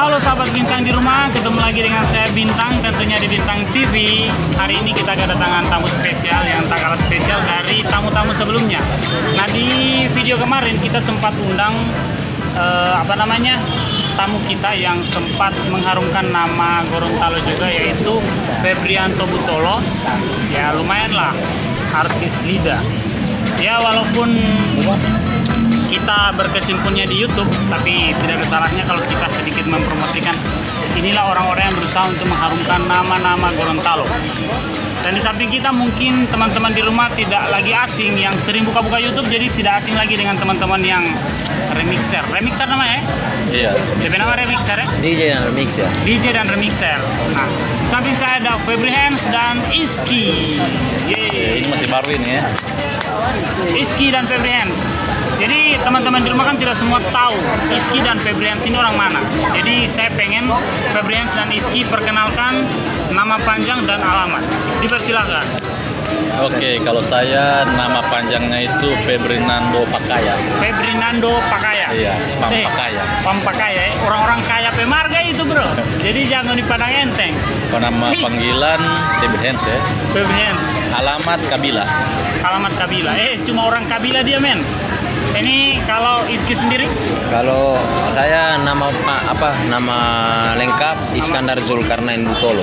Halo sahabat Bintang di rumah, ketemu lagi dengan saya Bintang, tentunya di Bintang TV. Hari ini kita kedatangan tamu spesial yang tak kalah spesial dari tamu-tamu sebelumnya. Nah, di video kemarin kita sempat undang tamu kita yang sempat mengharumkan nama Gorontalo juga, yaitu Febrianto Butolo. Ya lumayan lah, artis Lida. Ya walaupun kita berkecimpungnya di YouTube, tapi tidak ada salahnya kalau kita sedikit mempromosikan. Inilah orang-orang yang berusaha untuk mengharumkan nama-nama Gorontalo. Dan di samping kita mungkin teman-teman di rumah tidak lagi asing yang sering buka-buka YouTube, jadi tidak asing lagi dengan teman-teman yang remixer. Remixer namanya? Iya. Lebih nama remixer ya? DJ dan remixer. DJ dan remixer. Nah, di samping saya ada Febri Hands dan Iski. Ini masih baru ini ya. Iski dan Febri Hands. Jadi teman-teman di rumah kan tidak semua tahu Iski dan Febri Hands ini orang mana. Jadi saya pengen Febri Hands dan Iski perkenalkan nama panjang dan alamat. Dipersilakan. Oke, kalau saya nama panjangnya itu Febrinando Pakaya. Febrinando Pakaya. Iya, Pampakaya. Pampakaya, orang-orang kaya pemarga itu bro. Jadi jangan dipandang enteng. Kalau nama panggilan Febri Hands ya. Febri Hands. Alamat Kabila. Alamat Kabila. Cuma orang Kabila dia men. Ini kalau Iski sendiri? Kalau saya nama lengkap Iskandar Zulkarnain Butolo.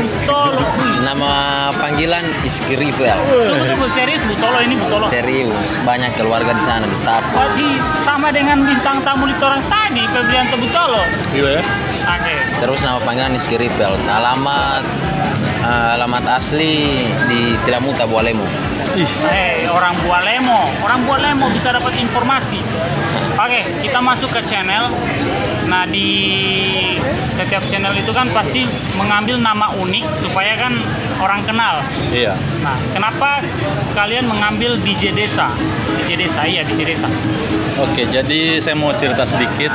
Butolo. Nama panggilan Iski Rivel. Tunggu serius Butolo ini Butolo. Serius, banyak keluarga di sana di Tapo. Berarti sama dengan bintang tamu di orang tadi, Febrianto Butolo. Iya ya. Oke. Terus nama panggilan Iski Rivel. Alamat asli di Tilamuta, Bualemo. Orang Bualemo bisa dapat informasi. Oke, kita masuk ke channel. Nah, di setiap channel itu kan pasti mengambil nama unik supaya kan orang kenal. Iya. Nah, kenapa kalian mengambil DJ Desa? DJ Desa, iya DJ Desa. Oke, jadi saya mau cerita sedikit.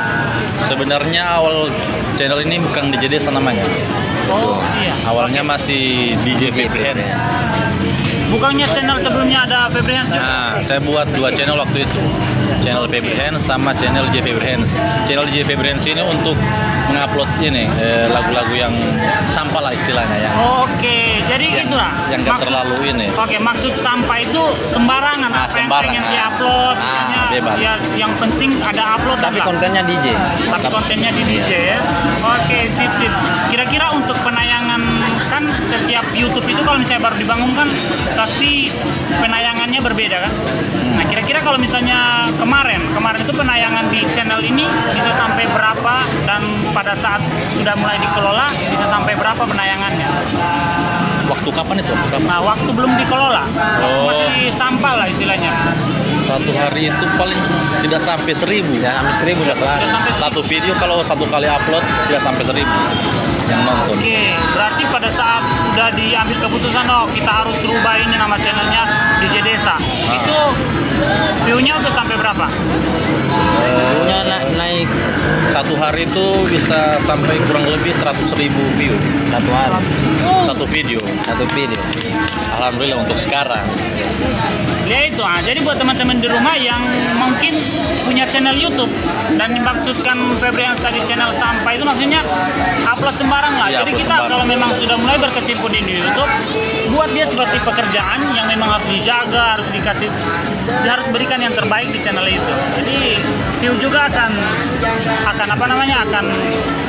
Sebenarnya awal channel ini bukan DJ Desa namanya. Oh, iya. Awalnya masih DJ Febri Hands. Bukannya channel sebelumnya ada Febri Hands juga? Nah, saya buat 2 channel waktu itu. Channel Febri Hands sama channel J Febri Hands. Channel J Febri Hands ini untuk mengupload ini lagu-lagu yang sampah lah istilahnya ya. Oke, jadi gitu lah. Yang gak terlalu ini. Oke, maksud sampah itu sembarangan. Apa yang diupload, bebas. Ya, yang penting ada upload. Tapi kontennya DJ. Tapi kontennya di DJ ya. Oke, sip. Kira-kira untuk penayangan kan setiap YouTube itu kalau misalnya baru dibangun kan pasti penayangannya berbeda kan. Nah, kira-kira kalau misalnya kemarin itu penayangan di channel ini bisa sampai berapa, dan pada saat sudah mulai dikelola bisa sampai berapa penayangannya? Waktu kapan itu? Nah, waktu belum dikelola, masih sampah lah istilahnya. Satu hari itu paling tidak sampai 1000. Ya, sampai 1000 Satu video kalau 1 kali upload tidak sampai 1000 yang nonton. Oke, berarti pada saat sudah diambil keputusan, kita harus rubah ini nama channelnya DJ Desa. Itu view-nya udah sampai berapa? View-nya naik. Satu hari itu bisa sampai kurang lebih 100.000 view. Satu hari. Satu video. Alhamdulillah untuk sekarang. Ya itu, jadi buat teman-teman di rumah yang mungkin punya channel YouTube dan dimaksudkan Febri Hands tadi channel sampah itu maksudnya upload sembarang lah. Ya, jadi kita sembarang. kalau memang sudah mulai berkecimpung di YouTube, buat dia seperti pekerjaan yang memang harus dijaga, harus berikan yang terbaik di channel itu. Jadi view juga akan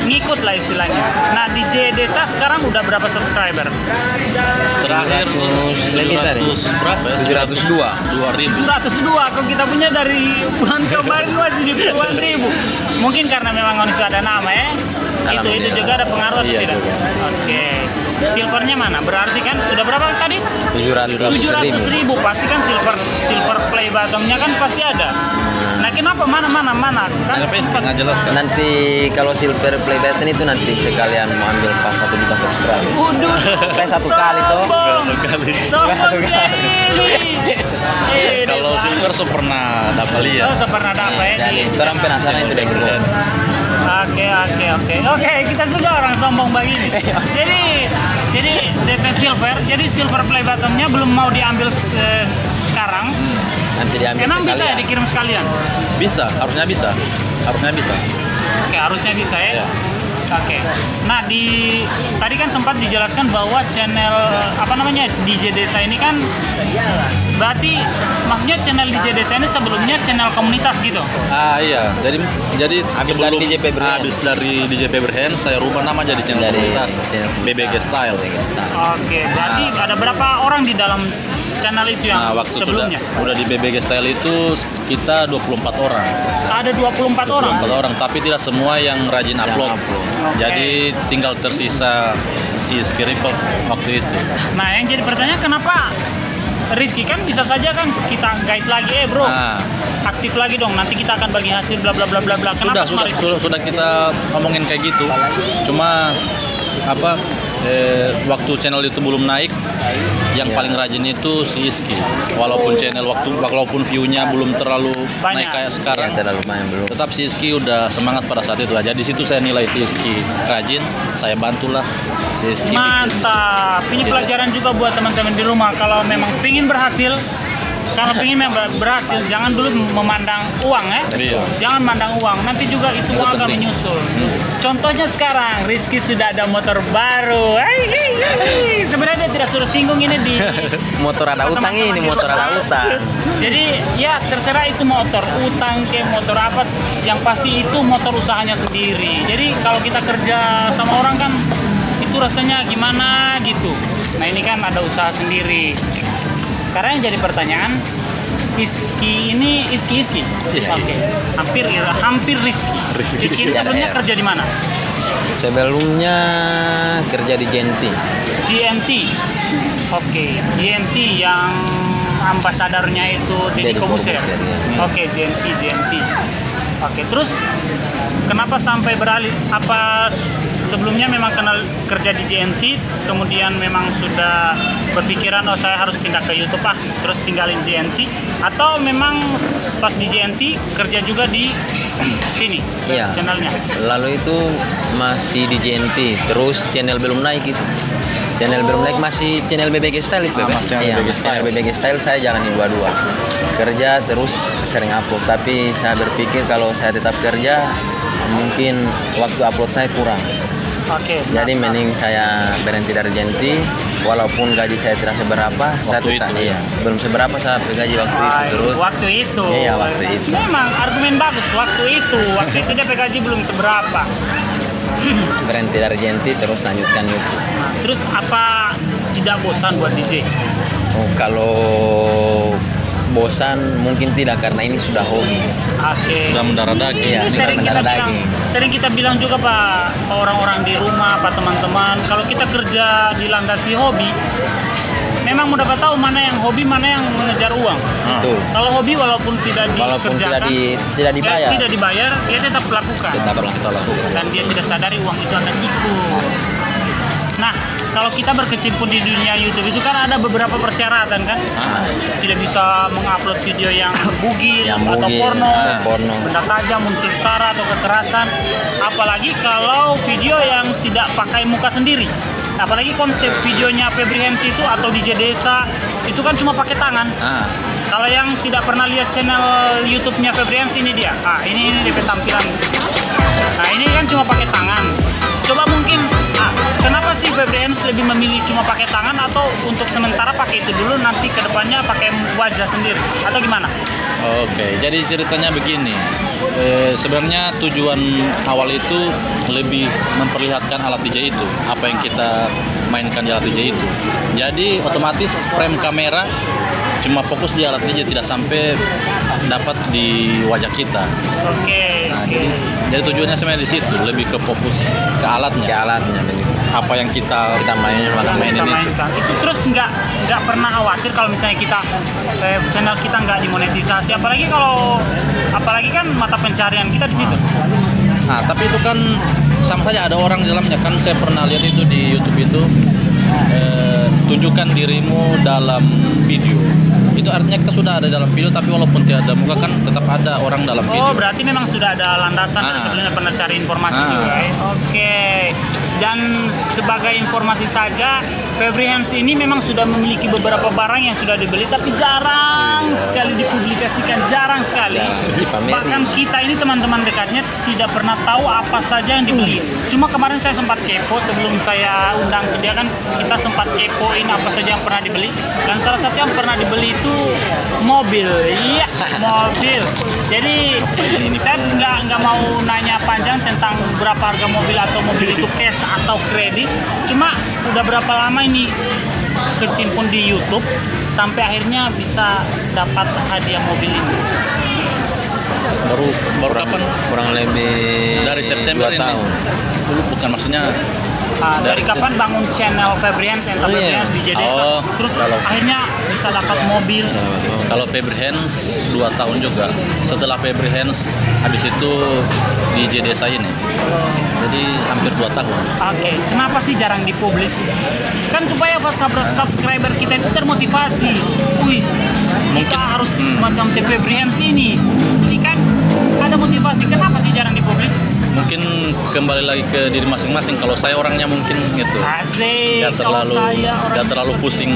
ngikut lah istilahnya. Nah, DJ Desa sekarang udah berapa subscriber? Terakhir 700 berapa ya? 702. 702. Kalau kita punya dari bulan kemarin masih di puluhan ribu. Mungkin karena memang manusia ada nama ya. Itu juga ada pengaruh atau tidak? Oke. Silvernya mana? Berarti kan sudah berapa tadi? 700.000. Pasti kan silver play bottomnya kan pasti ada. Nah, kenapa mana? Kan nggak jelaskan. Nanti kalau silver play button itu nanti sekalian mau ambil pas 1 juta subscriber. Waduh. Sampai 1 kali toh. Sombong Kalau silver pernah dapat lihat. pernah dapat ya. Jadi orang penasaran itu deh bro. Oke, kita juga orang sombong begini. Jadi DP silver, jadi silver play buttonnya belum mau diambil sekarang. Nanti diambil Emang bisa ya sekalian. dikirim sekalian? Bisa, harusnya bisa. Oke, harusnya bisa ya. Ya. Oke. Nah, tadi kan sempat dijelaskan bahwa channel apa namanya DJ Desa ini kan berarti maksudnya channel DJ Desa ini sebelumnya channel komunitas gitu. Iya. Jadi Habis sebelum dari DJ Paper Hands. habis dari DJ Paper Hands, saya rubah nama jadi channel Dari komunitas channel BBG Style. Oke, berarti ada berapa orang di dalam channel itu yang Nah, waktu sebelumnya? udah di BBG Style itu kita 24 orang. Ada 24 orang. 24 orang, tapi tidak semua yang rajin upload. Oke. Jadi tinggal tersisa si Skiripel waktu itu. Nah, yang jadi pertanyaan kenapa Rizky kan bisa saja kan kita guide lagi, bro, Nah, aktif lagi dong, nanti kita akan bagi hasil bla bla bla bla bla. Kenapa cuma Rizky? sudah kita ngomongin kayak gitu. Cuma apa waktu channel itu belum naik, yang paling rajin itu si Iski. Walaupun walaupun view-nya belum terlalu Banyak. naik kayak Ya, sekarang, terlalu lumayan belum. tetap si Iski udah semangat pada saat itu aja. Di situ saya nilai si Iski rajin, saya bantulah si Iski. Mantap. Ini pelajaran juga buat teman-teman di rumah. Kalau memang pingin berhasil, kalau pingin berhasil, jangan dulu memandang uang ya. Iya. Jangan mandang uang. Nanti juga itu uang akan penting. menyusul. Contohnya sekarang, Rizky sudah ada motor baru. Sebenarnya dia tidak suruh singgung ini di Motor ada utang ini, motor ada utang. Jadi ya terserah itu motor utang ke motor apa, yang pasti itu motor usahanya sendiri. Jadi kalau kita kerja sama orang kan itu rasanya gimana gitu. Nah ini kan ada usaha sendiri. Sekarang yang jadi pertanyaan, Iski. Oke. Hampir Rizky. Rizky ini sebelumnya Ya. kerja di mana? Sebelumnya kerja di Genti. GNT. Oke, GNT yang ambasadornya itu Deddy Deddy Corbuzier. Corbuzier, ya. Oke, GNT. Oke, terus kenapa sampai beralih? Apa sebelumnya memang kenal kerja di GNT, kemudian memang sudah berpikiran oh saya harus pindah ke YouTube terus tinggalin GNT, atau memang pas di GNT kerja juga di sini Iya. channelnya? Lalu itu masih di GNT, terus channel belum naik itu. Channel belum naik, masih channel BBG Style itu. Masih channel Iya, BBG masih Style. channel BBG Style saya jalani dua-dua. Kerja terus sering upload, tapi saya berpikir kalau saya tetap kerja mungkin waktu upload saya kurang. Oke. Jadi mending saya berhenti dari GNT, walaupun gaji saya tidak seberapa, saya Waktu tetap itu, iya. Belum seberapa saya gaji waktu itu terus. Waktu itu. Iya, waktu itu. Memang argumen bagus waktu itu. Waktu itu dia gaji belum seberapa. Berhenti dari GNT terus lanjutkan YouTube. Nah, terus apa tidak bosan buat DJ? Oh, kalau bosan mungkin tidak, karena ini sudah hobi. Oke. Sudah mendarah daging. Iya, Ini sudah mendarah daging. sering kita bilang juga Pak, orang-orang di rumah, Pak teman-teman, kalau kita kerja dilandasi hobi, memang mau dapat tahu mana yang hobi, mana yang mengejar uang. Tuh. Kalau hobi walaupun tidak Walaupun dikerjakan, tidak dibayar, tidak dibayar, dia tetap lakukan. tetap kita lakukan. Dan dia tidak sadari uang itu akan ikut. Nah, kalau kita berkecimpung di dunia YouTube itu kan ada beberapa persyaratan kan? Ah, Tidak bisa mengupload video yang bugil Yang atau bugil, porno, porno. benda tajam, unsur sara atau kekerasan. Apalagi kalau video yang tidak pakai muka sendiri. Apalagi konsep videonya Febri Hands itu atau DJ Desa itu kan cuma pakai tangan. ah, Kalau yang tidak pernah lihat channel YouTube-nya Febri Hands ini dia. Ini dia tampilan. Nah, ini kan cuma pakai tangan. Coba mungkin kenapa sih Febri Hands lebih memilih cuma pakai tangan, atau untuk sementara pakai itu dulu, nanti kedepannya pakai wajah sendiri, atau gimana? Oke, jadi ceritanya begini. Sebenarnya tujuan awal itu lebih memperlihatkan alat DJ itu, apa yang kita mainkan di alat DJ itu. Jadi otomatis frame kamera cuma fokus di alat DJ, tidak sampai dapat di wajah kita. Oke. Nah, jadi tujuannya sebenarnya di situ, lebih ke fokus ke ke alatnya, alatnya begitu. apa yang kita Kita mainin Yang mainin kita itu. mainkan. Itu terus nggak pernah khawatir kalau misalnya kita channel kita nggak dimonetisasi, apalagi kan mata pencarian kita di situ. Nah, tapi itu kan sama saja, ada orang di dalamnya kan. Saya pernah lihat itu di YouTube itu, tunjukkan dirimu dalam video. Itu artinya kita sudah ada dalam video, tapi walaupun tidak ada muka kan tetap ada orang dalam video. Oh, berarti memang sudah ada landasan dari sebelumnya pernah cari informasi juga ya. Oke. Dan sebagai informasi saja, Febri Hands ini memang sudah memiliki beberapa barang yang sudah dibeli, tapi jarang sekali dipublikasikan, jarang sekali. Bahkan kita ini teman-teman dekatnya tidak pernah tahu apa saja yang dibeli. Cuma kemarin saya sempat kepo sebelum saya undang ke dia kan, kita sempat kepoin apa saja yang pernah dibeli. Dan salah satu yang pernah dibeli itu mobil. Iya, mobil. Jadi saya nggak mau nanya panjang tentang berapa harga mobil atau mobil itu cash atau kredit. Cuma udah berapa lama ini kecimpung di YouTube sampai akhirnya bisa dapat hadiah mobil ini? Baru kapan? Kurang lebih Dari September 2 ini. tahun. Dulu bukan maksudnya Dari kapan bangun channel Febri Hands Entertainment di JDesa? Terus akhirnya bisa dapat mobil. kalau Febri Hands 2 tahun juga. Setelah Febri Hands habis itu di JDesa ini. Jadi hampir 2 tahun. Oke, kenapa sih jarang dipublis? Kan supaya subscriber kita itu termotivasi. Wih, kita harus macam Febri Hands ini. Ini kan ada motivasi. Kenapa sih jarang dipublis? Mungkin kembali lagi ke diri masing-masing. Kalau saya orangnya mungkin gitu. Asik. Gak terlalu pusing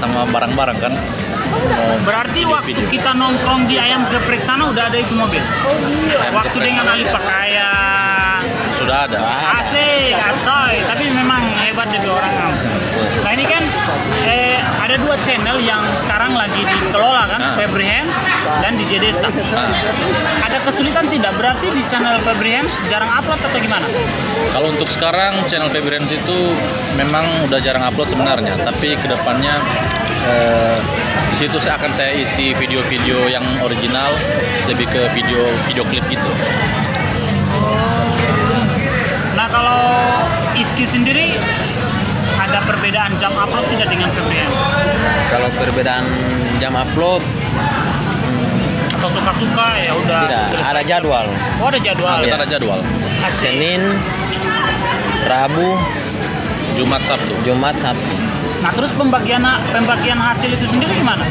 sama barang-barang kan. Berarti waktu kita nongkrong di Ayam Geprek sana udah ada itu mobil. Waktu dengan Ali Pakaian sudah ada. Asik, asoy. Tapi memang hebat dari orang. Nah ini kan ada 2 channel yang sekarang lagi dikelola kan, Febri Hands dan di JDesa. Ada kesulitan tidak? Berarti di channel Febri Hands jarang upload atau gimana? Kalau untuk sekarang channel Febri Hands itu memang udah jarang upload sebenarnya, tapi kedepannya di situ akan saya isi video-video yang original, lebih ke video klip gitu. Nah kalau Iski sendiri ada perbedaan jam upload tidak dengan Febri Hands? Kalau perbedaan jam upload Atau suka-suka ya udah? tidak, ada jadwal. Oh ada jadwal. Kita ada jadwal. Asik. Senin, Rabu, Jumat, Sabtu. Nah terus pembagian hasil itu sendiri gimana?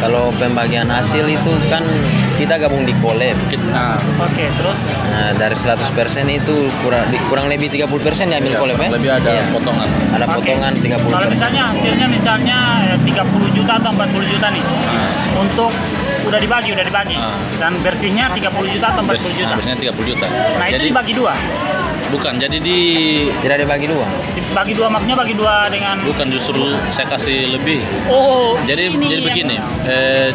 Kalau pembagian hasil itu kan kita gabung di collab. Oke, terus? Nah, dari 100% itu kurang lebih 30% diambil collab ya. Lebih ada potongan. Ada potongan 30%. Kalau misalnya hasilnya 30 juta atau 40 juta nih. Untuk udah dibagi. Dan bersihnya 30 juta atau 40 juta. Bersihnya 30 juta. Nah, itu dibagi 2. Bukan, jadi tidak dibagi 2. Bagi 2 maksudnya bagi 2 dengan bukan, justru saya kasih lebih. Oh, jadi begini,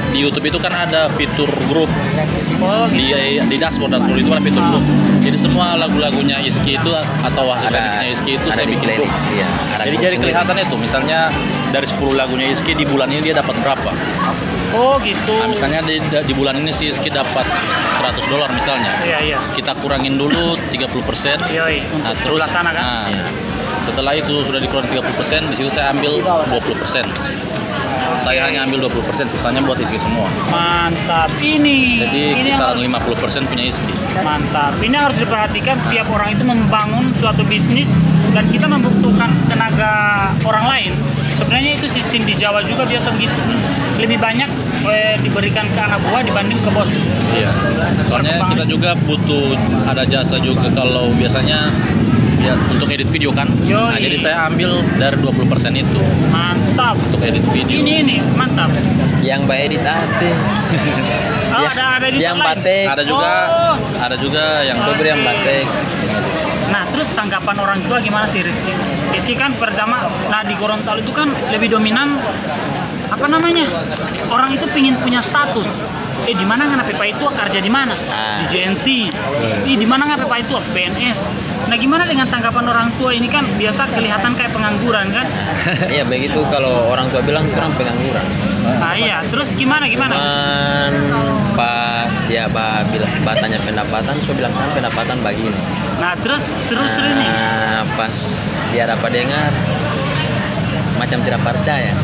di YouTube itu kan ada fitur grup. Oh, gitu. Di dashboard itu ada fitur grup. Jadi semua lagu-lagunya Iski itu atau hasil editnya Iski itu saya bikin grup. Iya, jadi kelihatan itu, misalnya dari 10 lagunya Iski di bulan ini dia dapat berapa. Oh gitu. Nah, misalnya di bulan ini si Iski dapat $100 misalnya. Iya. Kita kurangin dulu 30%. Nah, terus sana kan. Setelah itu sudah dikeluarkan 30%, di situ saya ambil 20%. Saya hanya ambil 20%, sisanya buat Iski semua. Mantap ini. Jadi kisaran 50% punya Iski. Mantap. Ini harus diperhatikan, tiap orang itu membangun suatu bisnis dan kita membutuhkan tenaga orang lain. Sebenarnya itu sistem di Jawa juga biasa begitu. Lebih banyak diberikan ke anak buah dibanding ke bos. Iya. Soalnya kita juga butuh ada jasa juga kalau biasanya ya untuk edit video kan. Nah, jadi saya ambil dari 20% itu. Mantap. Untuk edit video. Ini mantap. Yang mbak edit hati. Ada yang batek. Ada juga yang Febri yang batek. Nah, terus tanggapan orang tua gimana sih Rizky? Rizky kan pertama, di Gorontalo itu kan lebih dominan orang itu pingin punya status. Di mana nggak Pak itu kerja di mana? Di JNT. Di mana nggak Pak itu PNS. Nah, gimana dengan tanggapan orang tua ini kan biasa kelihatan kayak pengangguran kan? Iya begitu, kalau orang tua bilang kurang pengangguran. Iya, terus gimana? Pas dia tanya pendapatan, saya bilang kan pendapatan begini. Nah, terus seru-seru nih. Pas dia dapat dengar, macam tidak percaya.